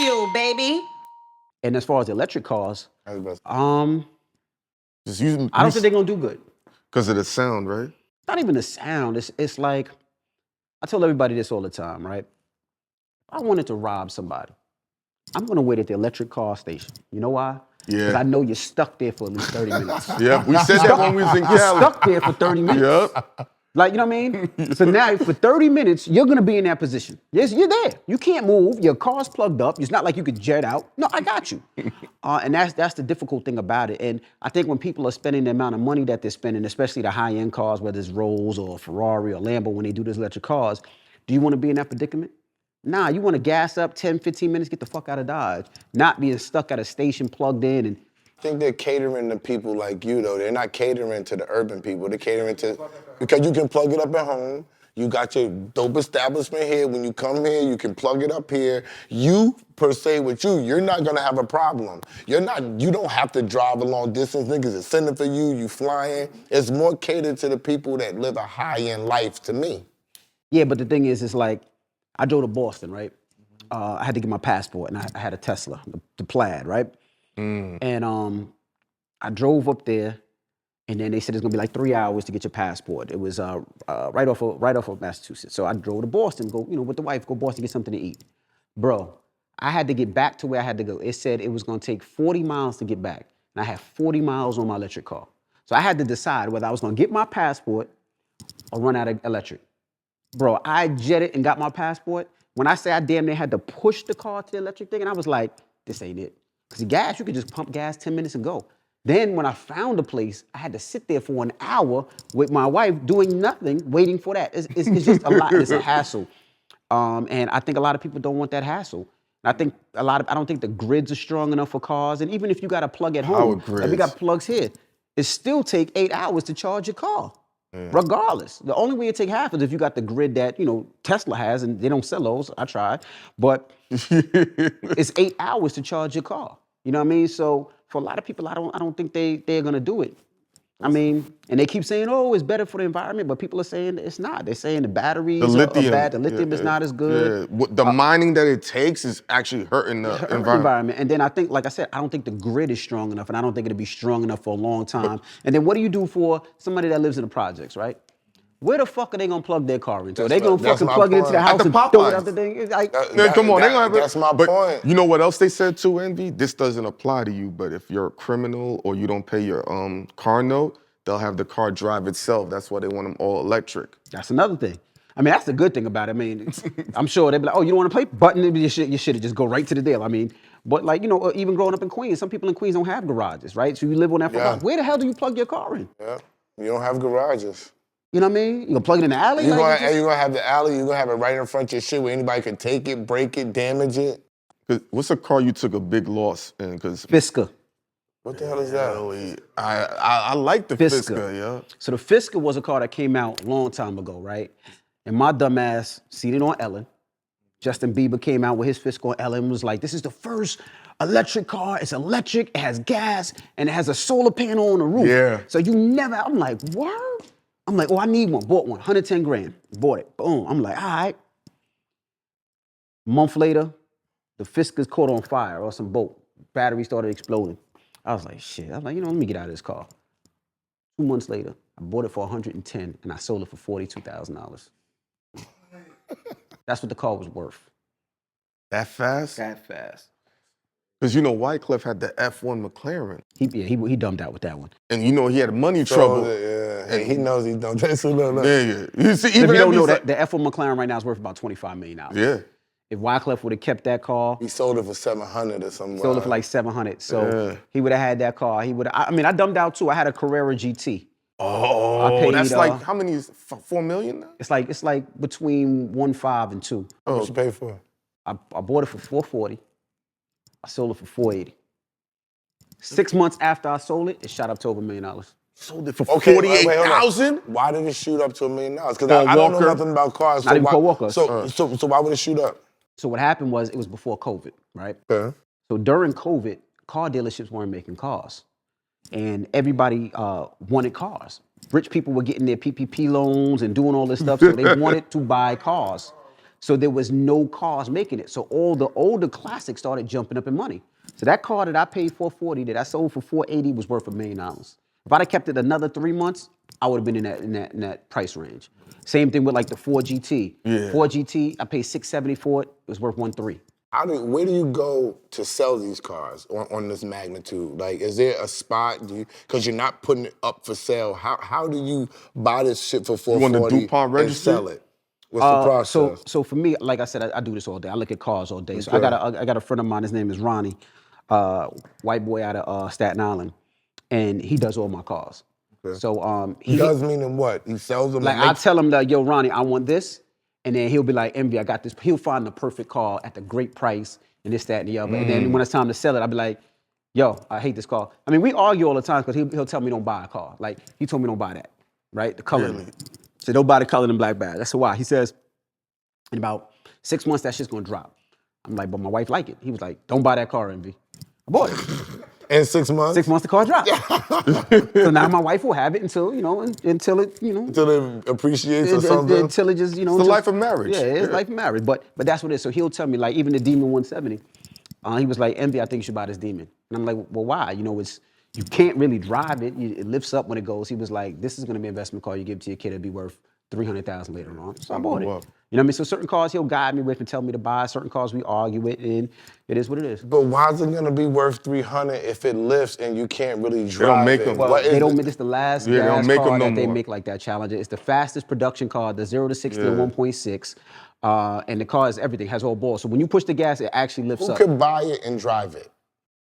Bagfuel, baby. And as far as electric cars, Just I don't think they're gonna do good. Because of the sound, right? Not even the sound. It's like, I tell everybody this all the time, right? If I wanted to rob somebody, I'm gonna wait at the electric car station. You know why? Because I know you're stuck there for at least 30 minutes. Yeah, we said that when we was in You're Cali. stuck there for 30 minutes. Yep. Like, you know what I mean? So now for 30 minutes, you're gonna be in that position. Yes, you're there. You can't move. Your car's plugged up. It's not like you could jet out. No, I got you. And that's the difficult thing about it. And I think when people are spending the amount of money that they're spending, especially the high-end cars, whether it's Rolls or Ferrari or Lambo, when they do these electric cars, do you want to be in that predicament? Nah, you want to gas up 10, 15 minutes, get the fuck out of Dodge. Not being stuck at a station plugged in. And I think they're catering to people like you, though. They're not catering to the urban people. They're catering to, because you can plug it up at home. You got your dope establishment here. When you come here, you can plug it up here. You, per se, with you, you're not gonna have a problem. You don't have to drive a long distance. Niggas are sending for you, you flying. It's more catered to the people that live a high-end life, to me. yeah, but the thing is, it's like, I drove to Boston, right? I had to get my passport, and I had a Tesla, the Plaid, right? And I drove up there, and then they said it's gonna be like 3 hours to get your passport. It was right off of Massachusetts. So I drove to Boston, go, with the wife, go Boston, get something to eat. Bro, I had to get back to where I had to go. It said it was gonna take 40 miles to get back, and I had 40 miles on my electric car. So I had to decide whether I was gonna get my passport or run out of electric. Bro, I jetted and got my passport. When I say I damn near had to push the car to the electric thing, and I was like, this ain't it. Because the gas, you could just pump gas 10 minutes and go. Then when I found a place, I had to sit there for an hour with my wife doing nothing, waiting for that. It's just a lot, it's a hassle. And I think a lot of people don't want that hassle. I think I don't think the grids are strong enough for cars. And even if you got a plug at home, like we got plugs here, it still take 8 hours to charge your car. Regardless. The only way it take half is if you got the grid that, Tesla has, and they don't sell those. I tried. But it's 8 hours to charge your car. You know what I mean? So for a lot of people, I don't think they're gonna do it. I mean, and they keep saying, oh, it's better for the environment, but people are saying it's not. They're saying the batteries are bad, the lithium is not as good. Yeah. The mining that it takes is actually hurting the environment. And then I think, like I said, I don't think the grid is strong enough, and I don't think it'll be strong enough for a long time. And then what do you do for somebody that lives in the projects, right? Where the fuck are they gonna plug their car into? Are they gonna fucking plug it into the house and throw it out the thing? Come on, they gonna have That's my point. You know what else they said too, Envy? This doesn't apply to you, but if you're a criminal or you don't pay your car note, they'll have the car drive itself. That's why they want them all electric. That's another thing. I mean, that's the good thing about it. I mean, I'm sure they'd be like, oh, you don't want to play? Button, you should just go right to the deal. I mean, but like, even growing up in Queens, some people in Queens don't have garages, right? So you live on that front. Where the hell do you plug your car in? Yeah, you don't have garages. You know what I mean? You gonna plug it in the alley? You're gonna have the alley, you're gonna have it right in front of your shit where anybody can take it, break it, damage it. What's a car you took a big loss in? Fisker. What the hell is that? I like the Fisker, yeah. So the Fisker was a car that came out a long time ago, right? And my dumb ass seen it on Ellen. Justin Bieber came out with his Fisker on Ellen and was like, this is the first electric car. It's electric, it has gas, and it has a solar panel on the roof. Yeah. So I'm like, what? I'm like, oh, I need one. Bought one, 110 grand. Bought it. Boom. I'm like, all right. A month later, the Fisker's caught on fire or some boat. Battery started exploding. I was like, shit. I'm like, let me get out of this car. 2 months later, I bought it for 110 and I sold it for $42,000. That's what the car was worth. That fast? That fast. Because Wyclef had the F1 McLaren. He dumbed out with that one. And he had money trouble. And he knows he don't. Yeah. You see, If you don't know that, the F1 McLaren right now is worth about $25 million. Yeah. If Wyclef would have kept that car, he sold it for $700 or something. Sold it for like $700. So he would have had that car. I dumbed out too. I had a Carrera GT. Oh, that's like how many? $4 million now? It's like between 1.5 and 2. How much you pay for it? I bought it for $440. I sold it for $480. 6 months after I sold it, it shot up to over $1 million. Sold it for $48,000? Why did it shoot up to $1 million? Because I don't know nothing about cars. Not even Paul Walker. So why would it shoot up? So what happened was, it was before COVID, right? Okay. So during COVID, car dealerships weren't making cars. And everybody wanted cars. Rich people were getting their PPP loans and doing all this stuff, so they wanted to buy cars. So there was no cars making it. So all the older classics started jumping up in money. So that car that I paid $440 that I sold for $480 was worth $1 million. If I'd have kept it another 3 months, I would have been in that price range. Same thing with like the Ford GT. Yeah. Ford GT, I paid $670 for it. It was worth $1.3. Where do you go to sell these cars on this magnitude? Like, is there a spot? Because you're not putting it up for sale. How do you buy this shit for $440 want the DuPont and registry? sell it? What's the process? So for me, like I said, I do this all day. I look at cars all day. So I got a friend of mine. His name is Ronnie, white boy out of Staten Island, and he does all my cars. Okay. So he does meaning what? He sells them. Like I tell him that, yo, Ronnie, I want this, and then he'll be like, Envy, I got this. He'll find the perfect car at the great price, and this, that, and the other. And then when it's time to sell it, I'll be like, yo, I hate this car. I mean, we argue all the time because he'll tell me don't buy a car. Like he told me don't buy that, right? The color. Really? So don't buy the color in black bag. That's why. He says, in about 6 months, that shit's gonna drop. I'm like, but my wife like it. He was like, don't buy that car, Envy. I bought it. In 6 months? 6 months, the car dropped. So now my wife will have it until it, Until it appreciates or something? Until it just, It's the life of marriage. Yeah, it's life of marriage. But that's what it is. So he'll tell me, like, even the Demon 170, he was like, Envy, I think you should buy this Demon. And I'm like, well, why? You can't really drive it. It lifts up when it goes. He was like, this is gonna be an investment car you give to your kid, it'll be worth $300,000 later on. So I bought it. Wow. You know what I mean? So certain cars he'll guide me with and tell me to buy. Certain cars we argue with, and it is what it is. But why is it gonna be worth $300 if it lifts and you can't really drive? They don't make them. Well, they don't make this. The last car that they more. make like that Challenger. It's the fastest production car, the 0 to 60 to 1.6, and the car is everything. Has all balls. So when you push the gas, it actually lifts up. Who could buy it and drive it?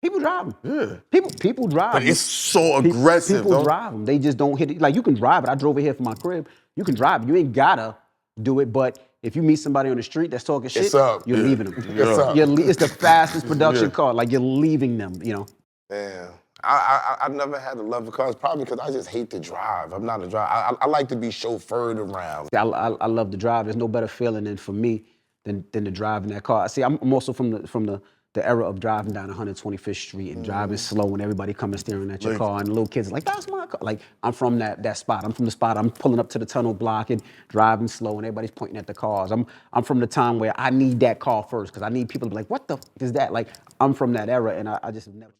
People drive them. Yeah. People drive them. But it's so aggressive. People drive them. They just don't hit it. Like you can drive it. I drove it here from my crib. You can drive it. You ain't gotta do it, but if you meet somebody on the street that's talking shit, you're leaving them. It's up. It's the fastest production car. Like you're leaving them, you know. Damn. I never had a love for cars, probably because I just hate to drive. I'm not a driver. I like to be chauffeured around. I love to drive. There's no better feeling than for me than to drive in that car. See, I'm also from the era of driving down 125th Street and driving slow and everybody coming staring at your car and the little kids are like, that's my car. Like, I'm from that spot. I'm from the spot. I'm pulling up to the tunnel block and driving slow and everybody's pointing at the cars. I'm from the time where I need that car first because I need people to be like, what the f is that? Like, I'm from that era and I just have never.